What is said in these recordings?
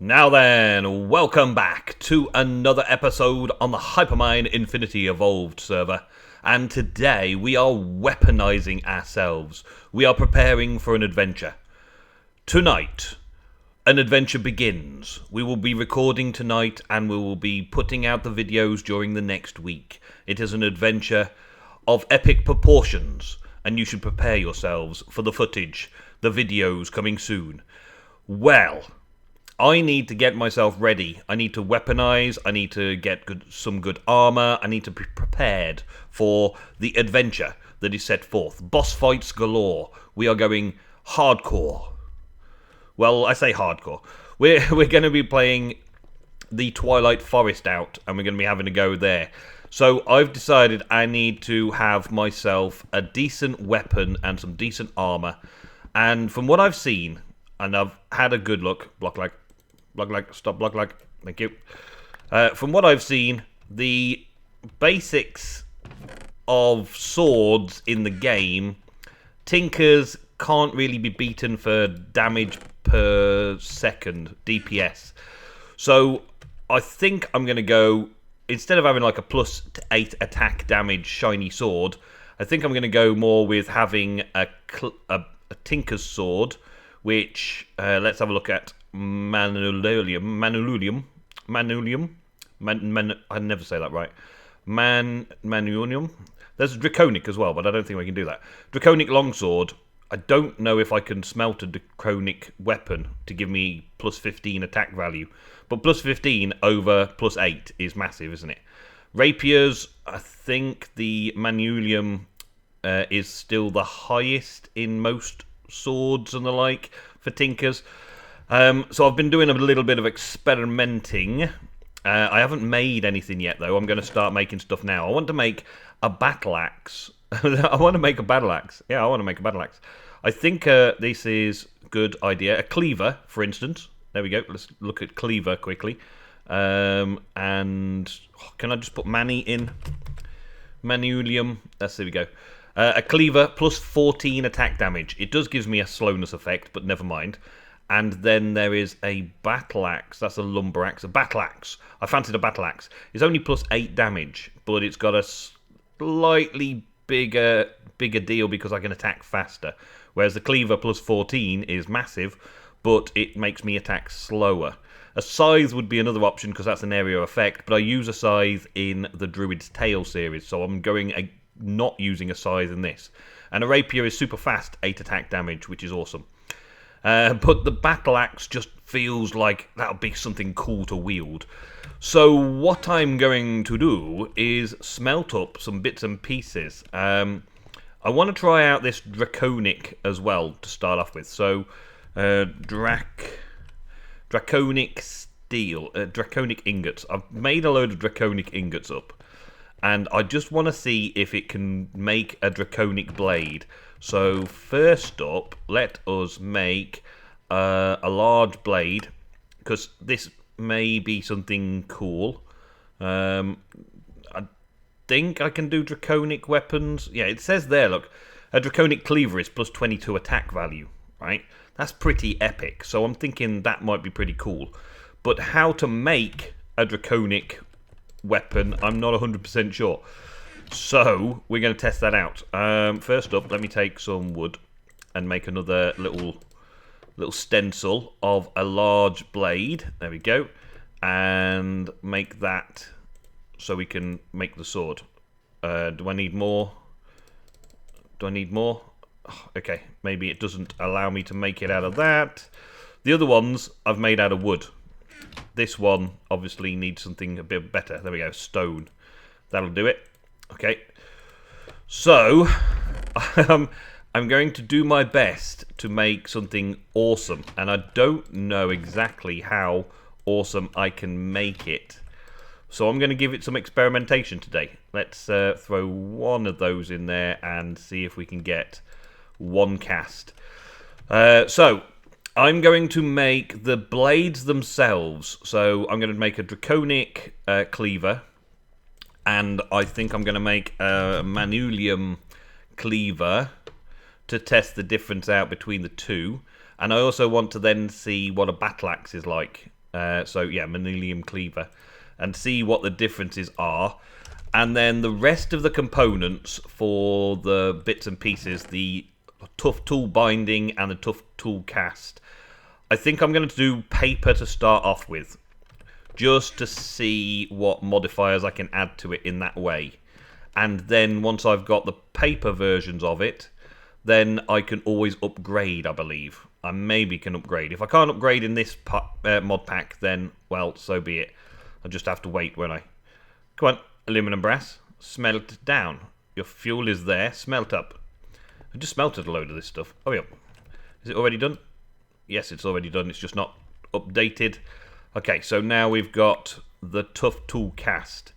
Now then, welcome back to another episode on the Hypermine Infinity Evolved server. And today we are weaponizing ourselves. We are preparing for an adventure. Tonight, an adventure begins. We will be recording tonight and we will be putting out the videos during the next week. It is an adventure of epic proportions, and you should prepare yourselves for the footage, the videos coming soon. Well, I need to get myself ready. I need to weaponize. I need to get some good armor. I need to be prepared for the adventure that is set forth. Boss fights galore. We are going hardcore. Well, I say hardcore. We're going to be playing the Twilight Forest out, and we're going to be having a go there. So I've decided I need to have myself a decent weapon and some decent armor. And from what I've seen, and I've had a good look, block like, stop block like, thank you. From what I've seen, the basics of swords in the game, tinkers can't really be beaten for damage per second, DPS. So I think I'm going to go, instead of having like a +8 attack damage shiny sword, I think I'm going to go more with having a tinker's sword, which, let's have a look at. Manulium. I never say that right. Manulium. There's draconic as well, but I don't think we can do that. Draconic longsword. I don't know if I can smelt a draconic weapon to give me +15 attack value, but +15 over +8 is massive, isn't it? Rapiers. I think the Manulium is still the highest in most swords and the like for tinkers. So I've been doing a little bit of experimenting. I haven't made anything yet, though. I'm going to start making stuff now. I want to make a battle axe. I want to make a battle axe. Yeah, I want to make a battle axe. I think this is a good idea. A cleaver, for instance. There we go. Let's look at cleaver quickly. And can I just put Mani in? Manulium. There we go. A cleaver +14 attack damage. It does give me a slowness effect, but never mind. And then there is a battle axe. That's a lumber axe. A battle axe. I fancied a battle axe. It's only +8 damage, but it's got a slightly bigger deal because I can attack faster. Whereas the cleaver +14 is massive, but it makes me attack slower. A scythe would be another option because that's an area effect, but I use a scythe in the Druid's Tale series, so I'm going not using a scythe in this. And a rapier is super fast, 8 attack damage, which is awesome. But the battle axe just feels like that'll be something cool to wield. So what I'm going to do is smelt up some bits and pieces. I want to try out this draconic as well to start off with. So draconic steel, draconic ingots. I've made a load of draconic ingots up, and I just want to see if it can make a draconic blade. So first up, let us make a large blade, because this may be something cool. I think I can do draconic weapons. Yeah, it says there, look, a draconic cleaver is +22 attack value, right? That's pretty epic, so I'm thinking that might be pretty cool. But how to make a draconic weapon, I'm not 100% sure. So we're going to test that out. First up, let me take some wood and make another little stencil of a large blade. There we go. And make that so we can make the sword. Do I need more? Oh, okay, maybe it doesn't allow me to make it out of that. The other ones I've made out of wood. This one obviously needs something a bit better. There we go, stone. That'll do it. Okay, so I'm going to do my best to make something awesome, and I don't know exactly how awesome I can make it. So I'm going to give it some experimentation today. Let's throw one of those in there and see if we can get one cast. So I'm going to make the blades themselves. So I'm going to make a draconic cleaver. And I think I'm going to make a Manulium cleaver to test the difference out between the two. And I also want to then see what a battle axe is like. So yeah, manilium cleaver, and see what the differences are. And then the rest of the components for the bits and pieces, the tough tool binding and the tough tool cast. I think I'm going to do paper to start off with, just to see what modifiers I can add to it in that way. And then once I've got the paper versions of it, then I can always upgrade, I believe. I maybe can upgrade. If I can't upgrade in this mod pack, then, well, so be it. I'll just have to wait, won't I? Come on, aluminum brass. Smelt down. Your fuel is there. Smelt up. I just smelted a load of this stuff. Oh, yeah. Is it already done? Yes, it's already done. It's just not updated. Okay, so now we've got the tough tool cast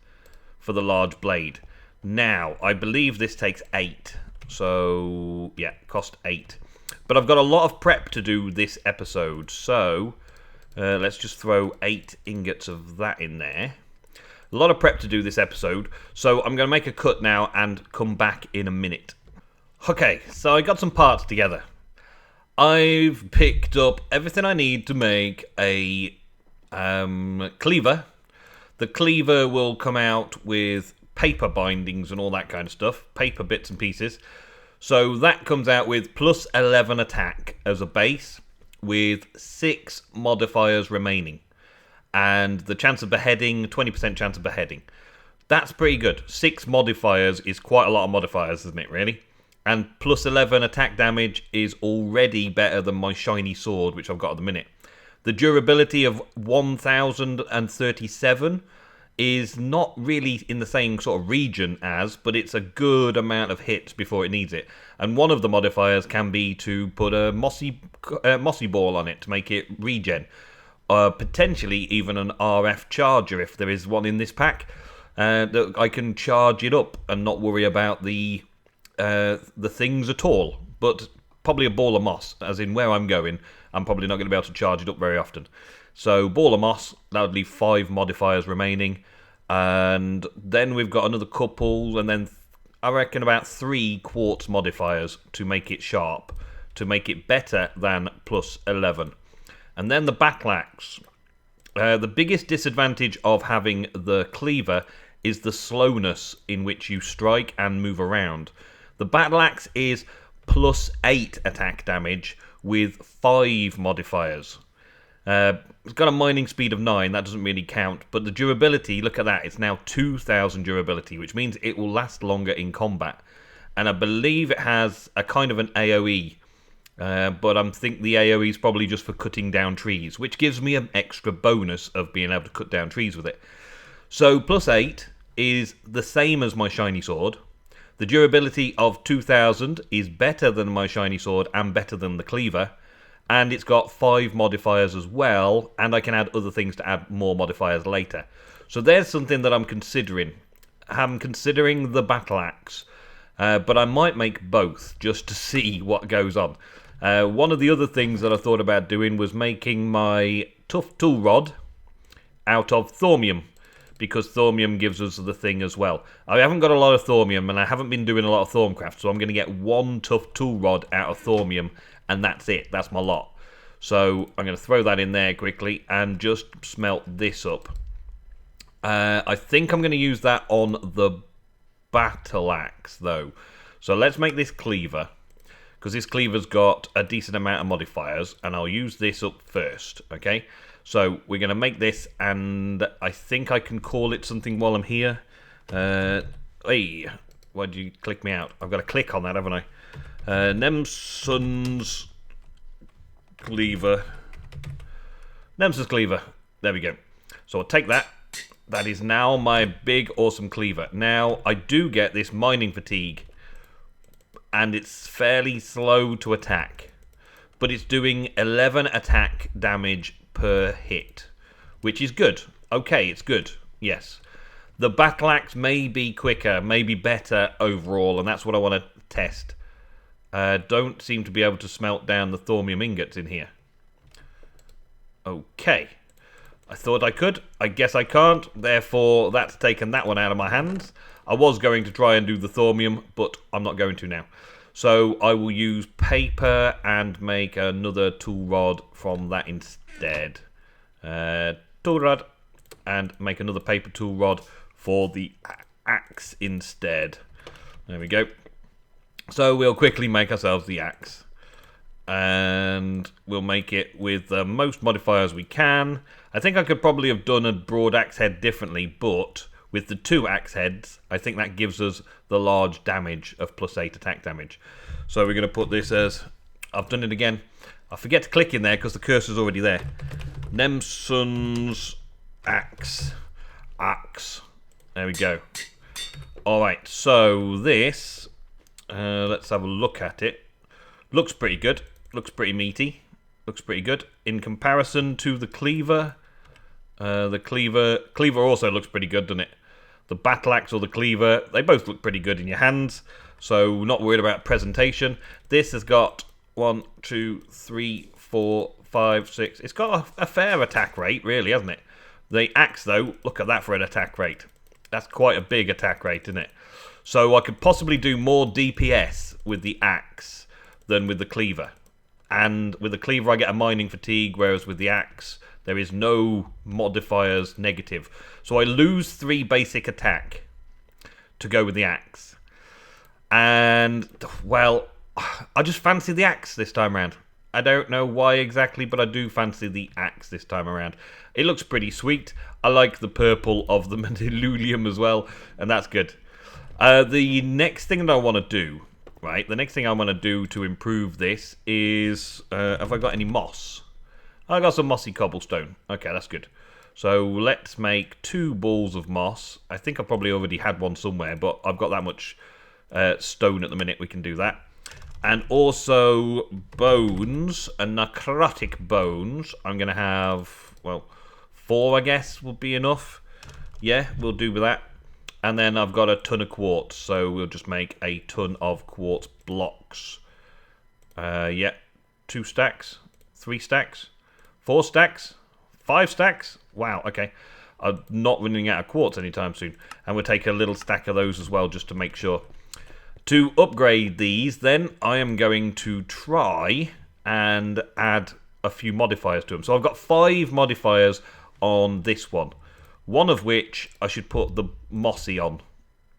for the large blade. Now, I believe this takes 8. So, yeah, cost 8. But I've got a lot of prep to do this episode. So, let's just throw 8 ingots of that in there. A lot of prep to do this episode. So, I'm going to make a cut now and come back in a minute. Okay, so I got some parts together. I've picked up everything I need to make a cleaver. The cleaver will come out with paper bindings and all that kind of stuff, paper bits and pieces. So that comes out with plus 11 attack as a base, with 6 modifiers remaining, and the chance of beheading, 20% chance of beheading. That's pretty good. 6 modifiers is quite a lot of modifiers, isn't it, really? And plus 11 attack damage is already better than my shiny sword, which I've got at the minute. The durability of 1037 is not really in the same sort of region as, but it's a good amount of hits before it needs it. And one of the modifiers can be to put a mossy ball on it to make it regen. Potentially even an RF charger if there is one in this pack. That I can charge it up and not worry about the things at all. But probably a ball of moss, as in where I'm going, I'm probably not going to be able to charge it up very often. So, ball of moss, that would leave 5 modifiers remaining. And then we've got another couple, and then I reckon about 3 quartz modifiers to make it sharp, to make it better than plus 11. And then the battle-axe. The biggest disadvantage of having the cleaver is the slowness in which you strike and move around. The battle-axe is plus 8 attack damage with 5 modifiers. It's got a mining speed of 9, that doesn't really count, but the durability, look at that, it's now 2000 durability, which means it will last longer in combat. And I believe it has a kind of an AoE, but I think the AoE is probably just for cutting down trees, which gives me an extra bonus of being able to cut down trees with it. So plus 8 is the same as my shiny sword. The durability of 2000 is better than my shiny sword and better than the cleaver. And it's got 5 modifiers as well, and I can add other things to add more modifiers later. So there's something that I'm considering. I'm considering the battle-axe, but I might make both just to see what goes on. One of the other things that I thought about doing was making my tough tool rod out of thormium, because thormium gives us the thing as well. I haven't got a lot of thormium, and I haven't been doing a lot of thorncraft, so I'm going to get 1 tough tool rod out of thormium, and that's it. That's my lot. So I'm going to throw that in there quickly and just smelt this up. I think I'm going to use that on the battle axe, though. So let's make this cleaver, because this cleaver's got a decent amount of modifiers, and I'll use this up first, okay? So we're going to make this, and I think I can call it something while I'm here. Hey, why'd you click me out? I've got to click on that, haven't I? Nemsun's cleaver. Nemsun's cleaver. There we go. So I'll take that. That is now my big, awesome cleaver. Now, I do get this mining fatigue, and it's fairly slow to attack. But it's doing 11 attack damage per hit, which is good. Okay, it's good. Yes. The battle axe may be quicker, may be better overall, and that's what I want to test. Don't seem to be able to smelt down the thormium ingots in here. Okay. I thought I could. I guess I can't. Therefore, that's taken that one out of my hands. I was going to try and do the thormium, but I'm not going to now. So I will use paper and make another tool rod from that instead. tool rod, and make another paper tool rod for the axe instead. There we go. So we'll quickly make ourselves the axe. And we'll make it with the most modifiers we can. I think I could probably have done a broad axe head differently, but with the 2 axe heads, I think that gives us the large damage of +8 attack damage. So we're going to put this as... I've done it again. I forget to click in there because the cursor's already there. Nemsun's axe. Axe. There we go. Alright, so this... let's have a look at it. Looks pretty good. Looks pretty meaty. Looks pretty good. In comparison to the cleaver... the cleaver also looks pretty good, doesn't it? The battle axe or the cleaver, they both look pretty good in your hands. So not worried about presentation. This has got 1, 2, 3, 4, 5, 6. It's got a fair attack rate, really, hasn't it? The axe, though, look at that for an attack rate. That's quite a big attack rate, isn't it? So I could possibly do more DPS with the axe than with the cleaver. And with the cleaver I get a mining fatigue, whereas with the axe there is no modifiers negative. So I lose 3 basic attack to go with the axe. And, well, I just fancy the axe this time around. I don't know why exactly, but I do fancy the axe this time around. It looks pretty sweet. I like the purple of the Mendelium as well, and that's good. The next thing that I want to do, right, the next thing I want to do to improve this is, have I got any moss? I got some mossy cobblestone. Okay, that's good. So let's make 2 balls of moss. I think I probably already had one somewhere, but I've got that much stone at the minute we can do that. And also bones, and necrotic bones. I'm going to have, well, 4 I guess will be enough. Yeah, we'll do with that. And then I've got a ton of quartz, so we'll just make a ton of quartz blocks. Yeah, 2 stacks, 3 stacks, 4 stacks, 5 stacks. Wow, okay. I'm not running out of quartz anytime soon. And we'll take a little stack of those as well, just to make sure. To upgrade these, then, I am going to try and add a few modifiers to them. So I've got 5 modifiers on this one. One of which I should put the mossy on,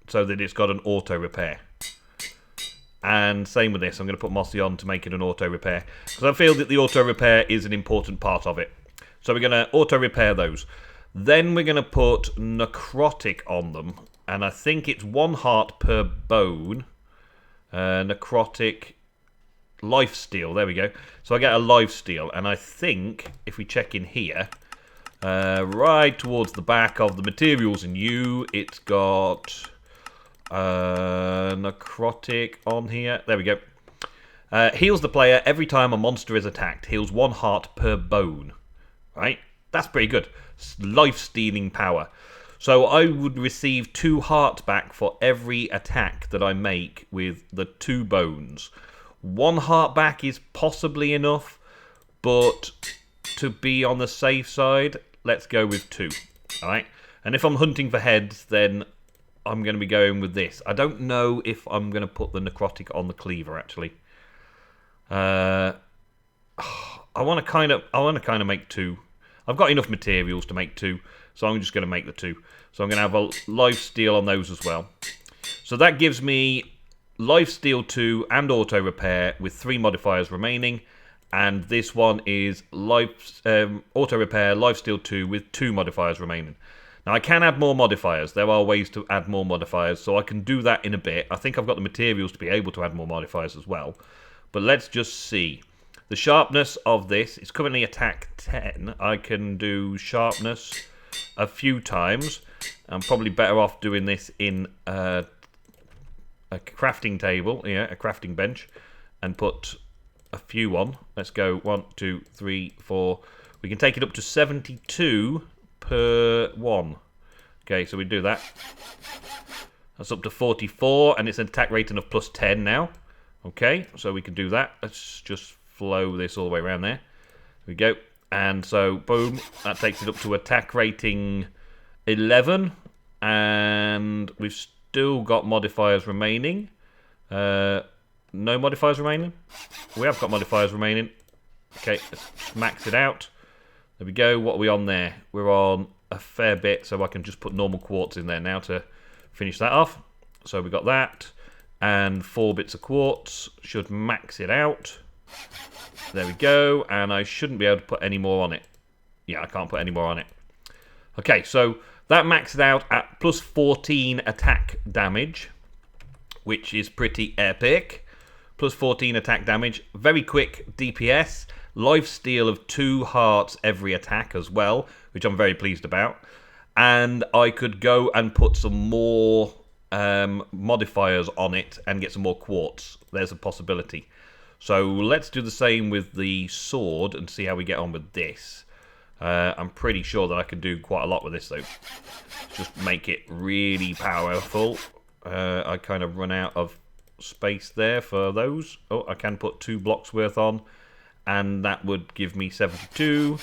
so that it's got an auto repair. And same with this, I'm going to put mossy on to make it an auto repair, because I feel that the auto repair is an important part of it. So we're going to auto repair those. Then we're going to put necrotic on them, and I think it's 1 heart per bone. Necrotic lifesteal, there we go. So I get a lifesteal, and I think if we check in here, right towards the back of the materials in you, it's got necrotic on here. There we go. Heals the player every time a monster is attacked. Heals 1 heart per bone. Right? That's pretty good. Life-stealing power. So I would receive 2 heart back for every attack that I make with the 2 bones. 1 heart back is possibly enough, but to be on the safe side, let's go with 2. Alright? And if I'm hunting for heads, then I'm going to be going with this. I don't know if I'm going to put the necrotic on the cleaver, actually. I want to kind of make 2. I've got enough materials to make 2, so I'm just going to make the 2. So I'm going to have a lifesteal on those as well. So that gives me lifesteal 2 and auto repair with 3 modifiers remaining. And this one is auto repair, lifesteal 2 with 2 modifiers remaining. Now I can add more modifiers. There are ways to add more modifiers, so I can do that in a bit. I think I've got the materials to be able to add more modifiers as well. But let's just see. The sharpness of this is currently attack 10. I can do sharpness a few times. I'm probably better off doing this in a crafting table, yeah, a crafting bench, and put a few on. Let's go 1, 2, 3, 4. We can take it up to 72 per 1. Okay, so we do that. That's up to 44, and it's an attack rating of +10 now. Okay, so we can do that. Let's just flow this all the way around there. There we go. And so, boom, that takes it up to attack rating 11. And we've still got modifiers remaining. No modifiers remaining? We have got modifiers remaining. Okay, let's max it out. There we go. What are we on there? We're on a fair bit, so I can just put normal quartz in there now to finish that off. So we got that, and 4 bits of quartz should max it out. There we go, and I shouldn't be able to put any more on it. Yeah, I can't put any more on it. Okay, so that maxed out at plus 14 attack damage, which is pretty epic. Plus 14 attack damage, very quick DPS, lifesteal of 2 hearts every attack as well, which I'm very pleased about. And I could go and put some more modifiers on it and get some more quartz. There's a possibility. So let's do the same with the sword and see how we get on with this. I'm pretty sure that I can do quite a lot with this though. Just make it really powerful. I kind of run out of space there for those. Oh, I can put 2 blocks worth on, and that would give me 72.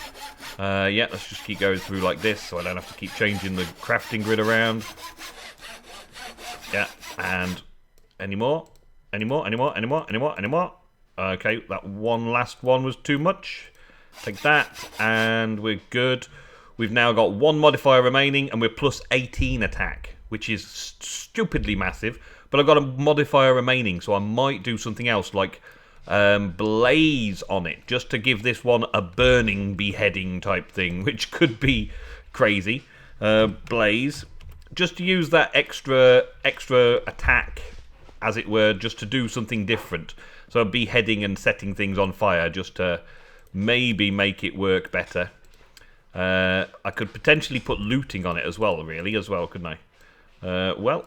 Yeah, let's just keep going through like this so I don't have to keep changing the crafting grid around. Yeah, and any more? Any more? Any more? Any more? Any more? Any more? Okay, that one last one was too much. Take that, and we're good. We've now got 1 modifier remaining, and we're plus 18 attack, which is stupidly massive. But I've got a modifier remaining, so I might do something else, like blaze on it, just to give this one a burning beheading type thing, which could be crazy. Blaze, just to use that extra attack, as it were, just to do something different. So beheading and setting things on fire, just to maybe make it work better. I could potentially put looting on it as well, couldn't I? Well,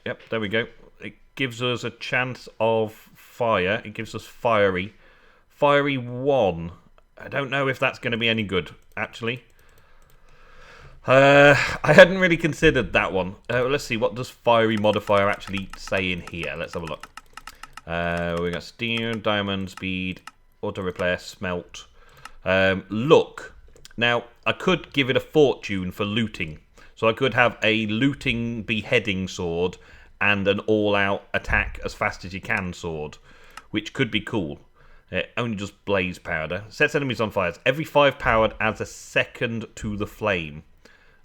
yep, there we go. It gives us a chance of fire. It gives us fiery. Fiery 1. I don't know if that's going to be any good, actually. I hadn't really considered that one. Let's see, what does fiery modifier actually say in here? Let's have a look. We got steel, diamond, speed, auto repair, smelt. Look. Now, I could give it a fortune for looting. So I could have a looting beheading sword and an all-out attack as fast as you can sword, which could be cool. Only just blaze powder. Sets enemies on fire. Every 5 powered adds a second to the flame.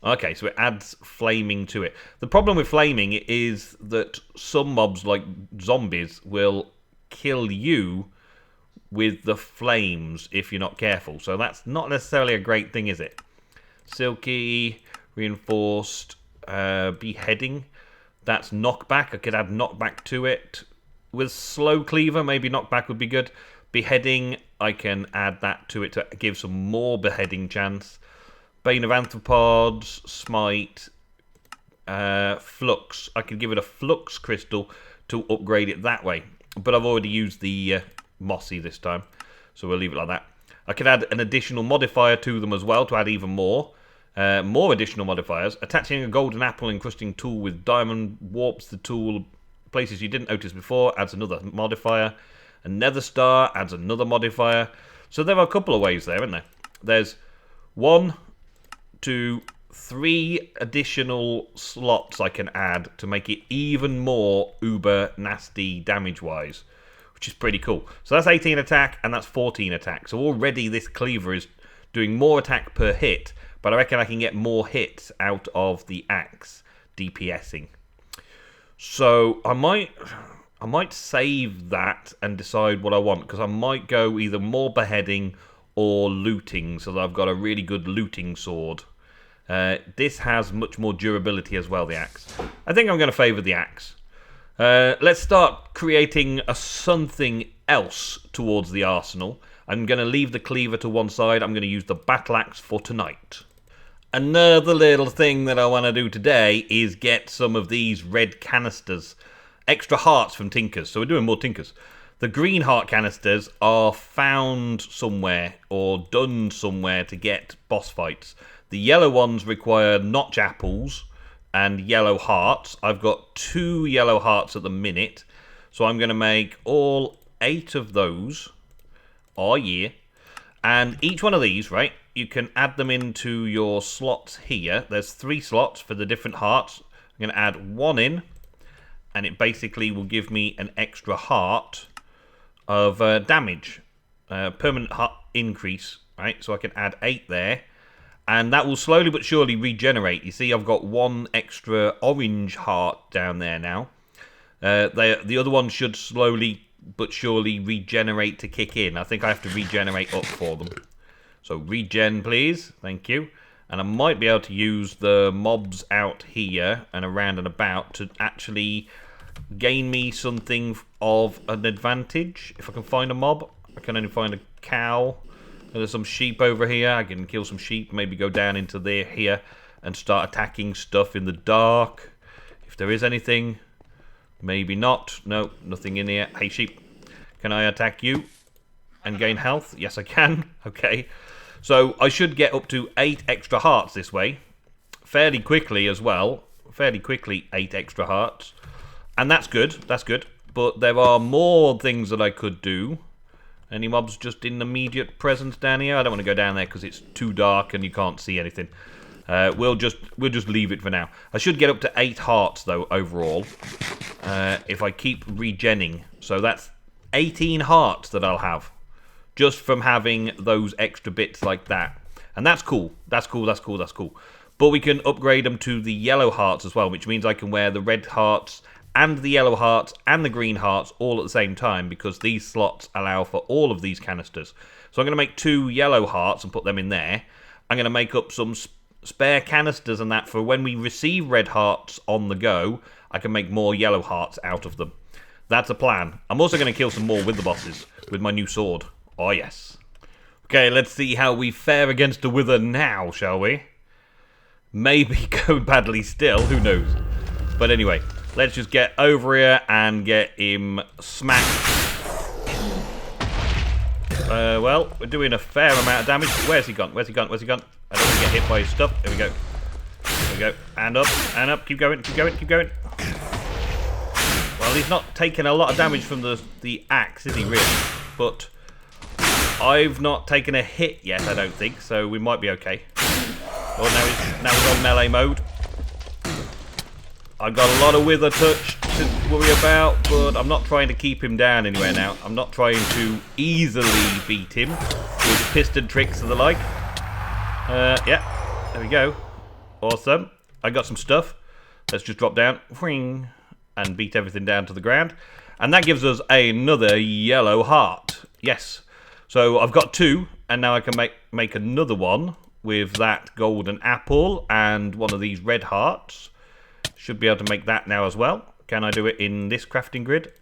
Okay, so it adds flaming to it. The problem with flaming is that some mobs, like zombies, will kill you with the flames if you're not careful. So that's not necessarily a great thing, is it? Silky, reinforced, beheading. That's knockback. I could add knockback to it. With slow cleaver, maybe knockback would be good. Beheading, I can add that to it to give some more beheading chance. Bane of Arthropods, Smite, Flux. I could give it a Flux Crystal to upgrade it that way. But I've already used the Mossy this time, so we'll leave it like that. I could add an additional modifier to them as well to add even more. More additional modifiers. Attaching a golden apple encrusting tool with diamond warps the tool places you didn't notice before, adds another modifier. A nether star adds another modifier. So there are a couple of ways there, isn't there? There's 1, 2, 3 additional slots I can add to make it even more uber nasty damage-wise, which is pretty cool. So that's 18 attack, and that's 14 attack. So already this cleaver is doing more attack per hit, but I reckon I can get more hits out of the axe DPSing. So I might save that and decide what I want, because I might go either more beheading or looting, so that I've got a really good looting sword. This has much more durability as well, the axe. I think I'm going to favour the axe. Let's start creating something else towards the arsenal. I'm going to leave the cleaver to one side. I'm going to use the battle axe for tonight. Another little thing that I want to do today is get some of these red canisters. Extra hearts from Tinkers. So we're doing more Tinkers. The green heart canisters are found somewhere or done somewhere to get boss fights. The yellow ones require notch apples and yellow hearts. I've got 2 yellow hearts at the minute. So I'm going to make all 8 of those. Oh yeah. And each one of these, right, you can add them into your slots here. There's 3 slots for the different hearts. I'm going to add 1 in, and it basically will give me an extra heart of damage. Permanent heart increase, right? So I can add 8 there. And that will slowly but surely regenerate. You see, I've got one extra orange heart down there now. The other one should slowly but surely regenerate to kick in. I think I have to regenerate up for them. So regen, please. Thank you. And I might be able to use the mobs out here and around and about to actually gain me something of an advantage. If I can find a mob. I can only find a cow. There's some sheep over here. I can kill some sheep. Maybe go down into here and start attacking stuff in the dark. If there is anything. Maybe not. No, nothing in here. Hey, sheep. Can I attack you and gain health? Yes, I can. Okay. So I should get up to 8 extra hearts this way. Fairly quickly as well. Fairly quickly, 8 extra hearts. And that's good. That's good. But there are more things that I could do. Any mobs just in immediate presence down here? I don't want to go down there because it's too dark and you can't see anything. We'll just leave it for now. I should get up to 8 hearts though overall. If I keep regenning. So that's 18 hearts that I'll have. Just from having those extra bits like that. And that's cool. That's cool, that's cool, that's cool. But we can upgrade them to the yellow hearts as well, which means I can wear the red hearts and the yellow hearts and the green hearts all at the same time, because these slots allow for all of these canisters. So I'm going to make 2 yellow hearts and put them in there. I'm going to make up some spare canisters and that for when we receive red hearts on the go, I can make more yellow hearts out of them. That's a plan. I'm also going to kill some more with the bosses with my new sword. Oh, yes. Okay, let's see how we fare against the Wither now, shall we? Maybe go badly still, who knows? But anyway, let's just get over here and get him smacked. Well, we're doing a fair amount of damage. Where's he gone? Where's he gone? Where's he gone? I don't want to get hit by his stuff. There we go. There we go. And up, and up. Keep going, keep going, keep going. Well, he's not taking a lot of damage from the axe, is he, really? But I've not taken a hit yet, I don't think, so we might be okay. Oh, now he's on melee mode. I've got a lot of Wither touch to worry about, but I'm not trying to keep him down anywhere now. I'm not trying to easily beat him with piston tricks and the like. Yeah, there we go. Awesome. I got some stuff. Let's just drop down and beat everything down to the ground. And that gives us another yellow heart. Yes. So I've got 2, and now I can make another one with that golden apple and one of these red hearts. Should be able to make that now as well. Can I do it in this crafting grid?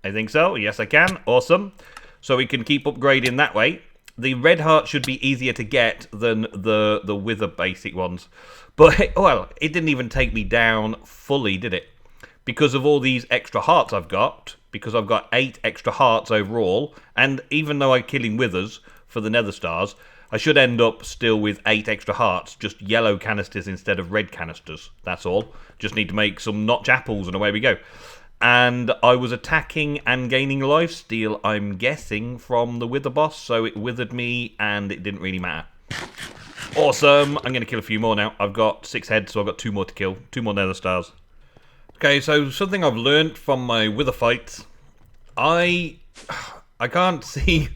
I think so. Yes, I can. Awesome. So we can keep upgrading that way. The red heart should be easier to get than the Wither basic ones. But, well, it didn't even take me down fully, did it? Because of all these extra hearts I've got, because I've got 8 extra hearts overall, and even though I'm killing Withers for the Nether Stars, I should end up still with 8 extra hearts, just yellow canisters instead of red canisters, that's all. Just need to make some notch apples and away we go. And I was attacking and gaining lifesteal, I'm guessing, from the Wither boss, so it withered me and it didn't really matter. Awesome, I'm going to kill a few more now. I've got 6 heads, so I've got 2 more to kill, 2 more Nether Stars. Okay, so something I've learned from my Wither fights, I can't see...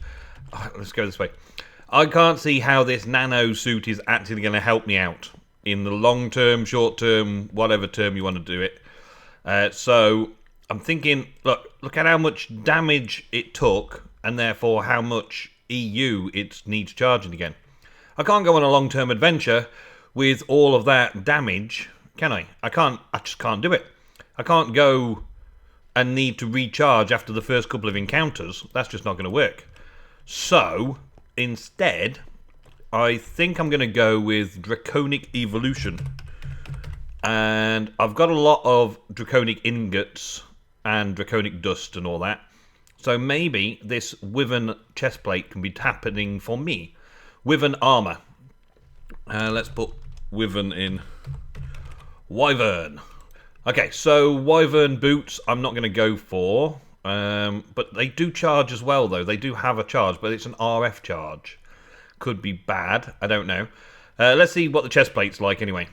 Let's go this way. I can't see how this nano suit is actually going to help me out in the long term, short term, whatever term you want to do it. So I'm thinking, look at how much damage it took, and therefore how much EU it needs charging again. I can't go on a long term adventure with all of that damage, can I? I just can't do it. I can't go and need to recharge after the first couple of encounters. That's just not going to work. So, instead, I think I'm going to go with Draconic Evolution. And I've got a lot of Draconic Ingots and Draconic Dust and all that. So maybe this Wyvern chestplate can be happening for me. Wyvern Armour. Let's put Wyvern in. Wyvern. Okay, so Wyvern boots I'm not going to go for, but they do charge as well though. They do have a charge, but it's an RF charge. Could be bad, I don't know. Let's see what the chest plate's like anyway.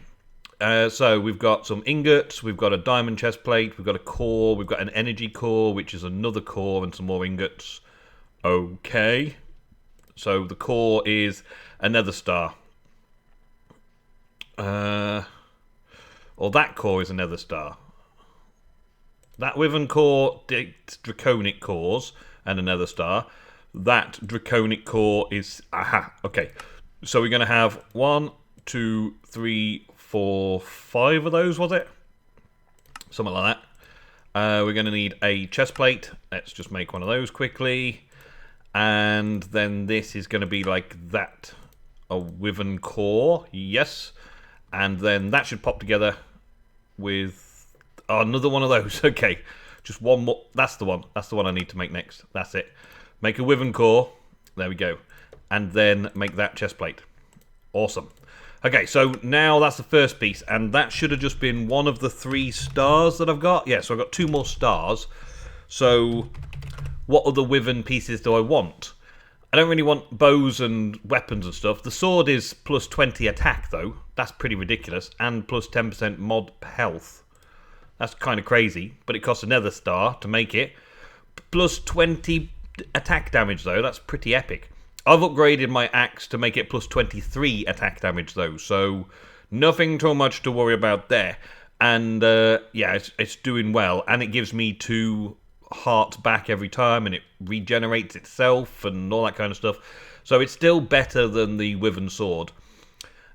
So we've got some ingots, we've got a diamond chest plate, we've got a core, we've got an energy core, which is another core and some more ingots. Okay. So the core is a nether star. Or that core is a nether star. That Wyvern core dictates draconic cores and a nether star. That draconic core is... Aha, okay. So we're going to have 1, 2, 3, 4, 5 of those, was it? Something like that. We're going to need a chest plate. Let's just make one of those quickly. And then this is going to be like that. A Wyvern core, yes. And then that should pop together with another one of those. Okay, just one more. That's the one. That's the one I need to make next. That's it. Make a Wyvern core. There we go. And then make that chest plate. Awesome. Okay, so now that's the first piece. And that should have just been one of the 3 stars that I've got. Yeah, so I've got 2 more stars. So what other Wyvern pieces do I want? I don't really want bows and weapons and stuff. The sword is plus 20 attack, though. That's pretty ridiculous. And plus 10% mod health. That's kind of crazy. But it costs another star to make it. Plus 20 attack damage, though. That's pretty epic. I've upgraded my axe to make it plus 23 attack damage, though. So nothing too much to worry about there. And, yeah, it's doing well. And it gives me 2... hearts back every time, and it regenerates itself and all that kind of stuff. So it's still better than the Wyvern sword.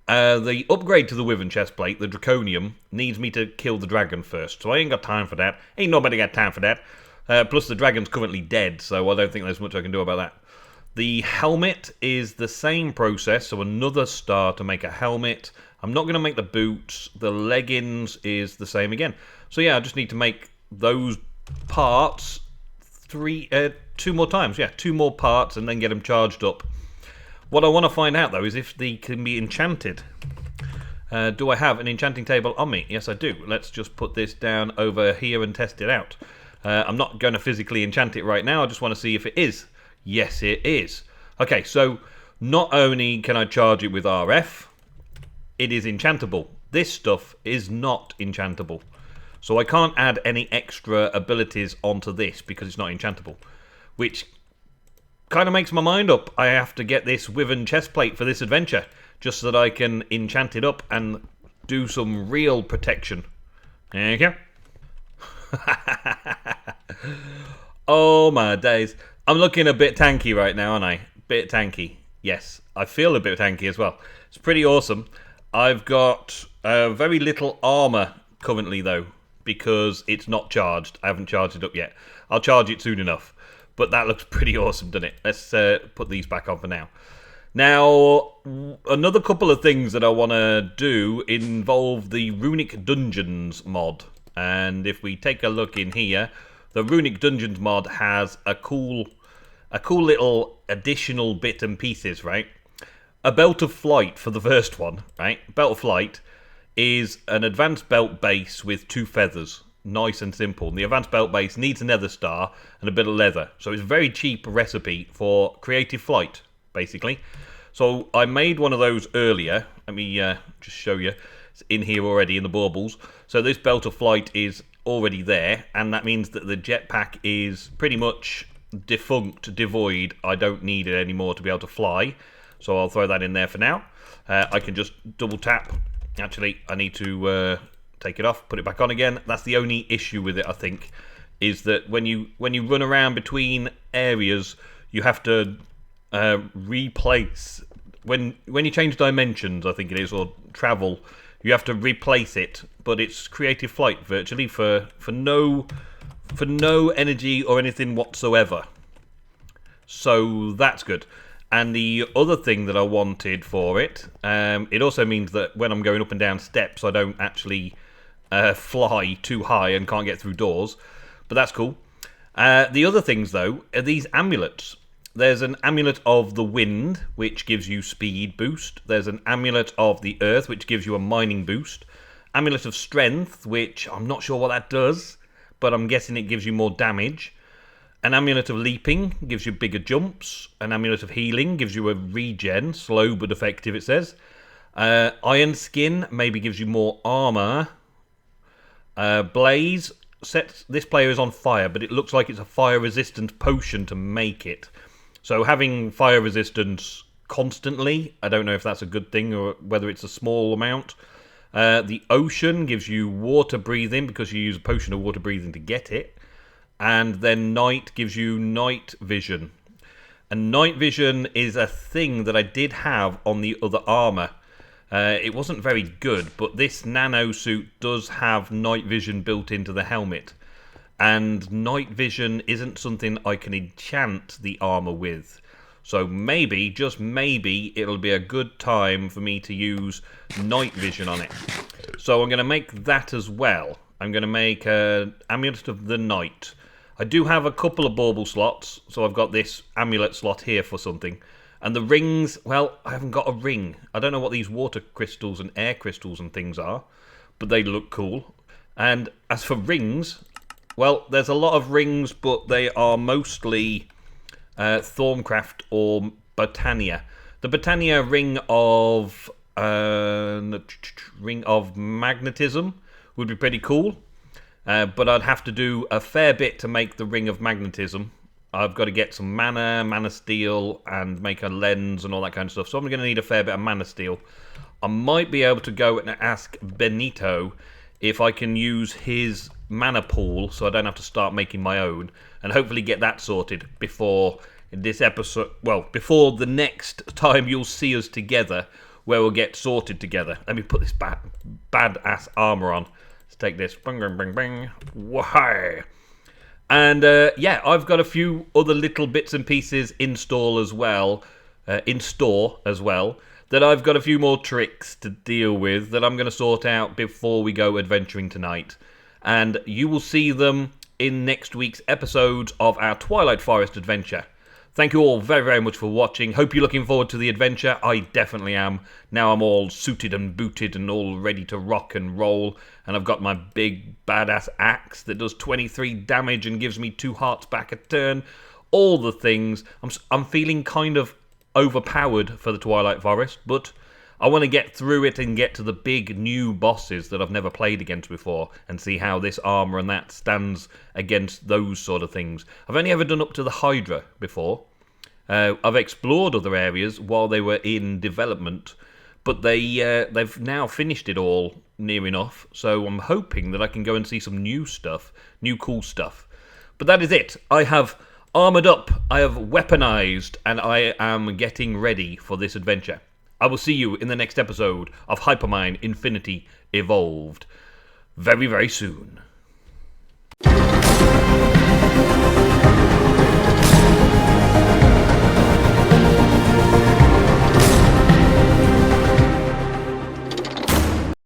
The upgrade to the Wyvern chestplate, the Draconium, needs me to kill the dragon first. So I ain't got time for that. Ain't nobody got time for that. Plus the dragon's currently dead, so I don't think there's much I can do about that. The helmet is the same process, so another star to make a helmet. I'm not going to make the boots. The leggings is the same again. So yeah, I just need to make those parts 2 more times. Yeah, 2 more parts and then get them charged up. What I want to find out though is if they can be enchanted. Do I have an enchanting table on me? Yes, I do. Let's just put this down over here and test it out. I'm not going to physically enchant it right now. I just want to see if it is. Yes, it is. Okay, so not only can I charge it with RF, it is enchantable. This stuff is not enchantable. So I can't add any extra abilities onto this because it's not enchantable. Which kind of makes my mind up. I have to get this Wyvern chestplate for this adventure. Just so that I can enchant it up and do some real protection. There you go. Oh my days. I'm looking a bit tanky right now, aren't I? Bit tanky. Yes, I feel a bit tanky as well. It's pretty awesome. I've got very little armor currently though, because it's not charged. I haven't charged it up yet. I'll charge it soon enough. But that looks pretty awesome, doesn't it? Let's put these back on for now. Now, another couple of things that I want to do involve the Runic Dungeons mod. And if we take a look in here, the Runic Dungeons mod has a cool little additional bit and pieces, right? A Belt of Flight for the first one, right? Belt of Flight is an advanced belt base with 2 feathers. Nice and simple. And the advanced belt base needs a nether star and a bit of leather. So it's a very cheap recipe for creative flight, basically. So I made one of those earlier. Let me just show you. It's in here already in the baubles. So this Belt of Flight is already there. And that means that the jetpack is pretty much defunct, devoid. I don't need it anymore to be able to fly. So I'll throw that in there for now. I can just double tap. Actually, I need to take it off, put it back on again. That's the only issue with it, I think, is that when you run around between areas, you have to replace when you change dimensions, I think it is, or travel, you have to replace it. But it's creative flight virtually for no energy or anything whatsoever. So that's good. And the other thing that I wanted for it, it also means that when I'm going up and down steps, I don't actually fly too high and can't get through doors. But that's cool. The other things, though, are these amulets. There's an amulet of the wind, which gives you speed boost. There's an amulet of the earth, which gives you a mining boost. Amulet of strength, which I'm not sure what that does, but I'm guessing it gives you more damage. An amulet of leaping gives you bigger jumps. An amulet of healing gives you a regen, slow but effective, it says. Iron skin maybe gives you more armor. Blaze sets this player is on fire, but it looks like it's a fire resistant potion to make it. So having fire resistance constantly. I don't know if that's a good thing or whether it's a small amount. The ocean gives you water breathing because you use a potion of water breathing to get it. And then night gives you night vision. And night vision is a thing that I did have on the other armor. It wasn't very good, but this nano suit does have night vision built into the helmet. And night vision isn't something I can enchant the armor with. So maybe, just maybe, it'll be a good time for me to use night vision on it. So I'm going to make that as well. I'm going to make an Amulet of the Night. I do have a couple of bauble slots, so I've got this amulet slot here for something. And the rings, well, I haven't got a ring. I don't know what these water crystals and air crystals and things are, but they look cool. And as for rings, well, there's a lot of rings, but they are mostly Thorncraft or Botania. The Botania ring of magnetism would be pretty cool. But I'd have to do a fair bit to make the Ring of Magnetism. I've got to get some mana steel, and make a lens and all that kind of stuff. So I'm going to need a fair bit of mana steel. I might be able to go and ask Benito if I can use his mana pool so I don't have to start making my own. And hopefully get that sorted before this episode, well, before the next time you'll see us together, where we'll get sorted together. Let me put this badass armor on. Take this. Bang, bang, bang, bang. Why? And yeah, I've got a few other little bits and pieces in store as well, that I've got a few more tricks to deal with that I'm going to sort out before we go adventuring tonight. And you will see them in next week's episodes of our Twilight Forest adventure. Thank you all very, very much for watching. Hope you're looking forward to the adventure. I definitely am. Now I'm all suited and booted and all ready to rock and roll. And I've got my big badass axe that does 23 damage and gives me 2 hearts back a turn. All the things. I'm feeling kind of overpowered for the Twilight Forest, but I want to get through it and get to the big new bosses that I've never played against before and see how this armor and that stands against those sort of things. I've only ever done up to the Hydra before. I've explored other areas while they were in development, but they've now finished it all near enough, so I'm hoping that I can go and see some new stuff, new cool stuff. But that is it. I have armored up, I have weaponized, and I am getting ready for this adventure. I will see you in the next episode of Hypermine Infinity Evolved very, very soon.